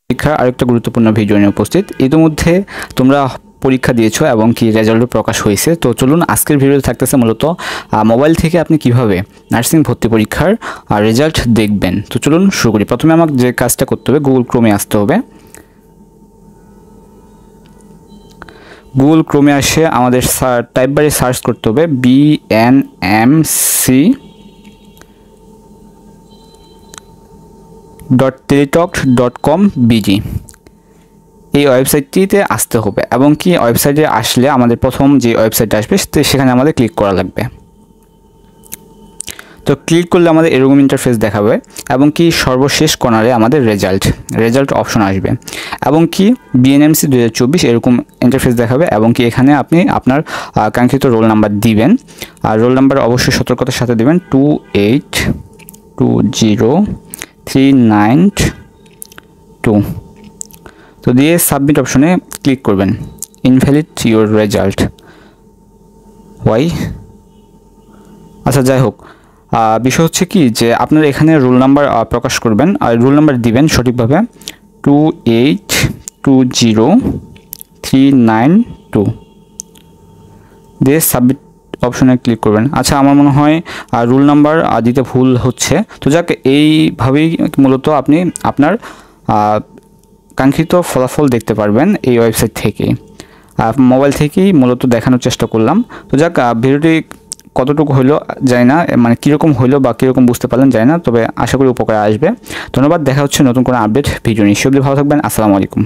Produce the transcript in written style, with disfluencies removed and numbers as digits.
পরীক্ষার আরেকটা গুরুত্বপূর্ণ ভিডিও নিয়ে উপস্থিত। ইতিমধ্যে তোমরা পরীক্ষা দিয়েছো এবং কি রেজাল্টও প্রকাশ হয়েছে। তো চলুন আজকের ভিডিওতে থাকতেছে মূলত মোবাইল থেকে আপনি কিভাবে নার্সিং ভর্তি পরীক্ষার রেজাল্ট দেখবেন। তো চলুন শুরু করি। প্রথমে আমাকে যে কাজটা করতে হবে, গুগল ক্রোমে আসতে হবে। গুগল ক্রোমে আসে আমাদের টাইপ বারে সার্চ করতে হবে bnmc.teletalk.com/bg। এই ওয়েবসাইটটিতে আসতে হবে এবং কি ওয়েবসাইটে আসলে আমাদের প্রথম যে ওয়েবসাইট আসবে সেখানে আমাদের ক্লিক করা লাগবে। তো ক্লিক করলে আমাদের এরকম ইন্টারফেস দেখাবে এবং কি সর্বশেষ কর্নারে আমাদের রেজাল্ট অপশন আসবে এবং কি বিএনএমসি 2024 এরকম ইন্টারফেস দেখাবে এবং কি এখানে আপনি আপনার কাঙ্ক্ষিত রোল নাম্বার দিবেন। আর রোল নাম্বার অবশ্যই সতর্কতার সাথে দিবেন 2820392। তো দিয়ে সাবমিট অপশনে ক্লিক করবেন। Invalid your result, why? আচ্ছা, যাই হোক, বিষয় হচ্ছে কি যে আপনারা এখানে রোল নাম্বার প্রকাশ করবেন আর রোল নাম্বার দিবেন সঠিকভাবে 2820392 দিয়ে সাবমিট অপশনে ক্লিক করবেন। আচ্ছা, আমার মনে হয় রোল নাম্বার দিতে ভুল হচ্ছে। তো যাক, এইভাবেই মূলত আপনি আপনার কাঙ্ক্ষিত ফলাফল দেখতে পারবেন এই ওয়েবসাইট থেকে। মোবাইল থেকেই মূলত দেখানোর চেষ্টা করলাম। তো যাক, ভিডিওটি কতটুকু হইলো জানি না, মানে কীরকম হইলো বা কীরকম বুঝতে পারলেন জানি না, তবে আশা করি উপকারে আসবে। ধন্যবাদ। দেখা হচ্ছে নতুন কোনো আপডেট ভিডিও নিয়ে। সব ভালো থাকবেন। আসসালামু আলাইকুম।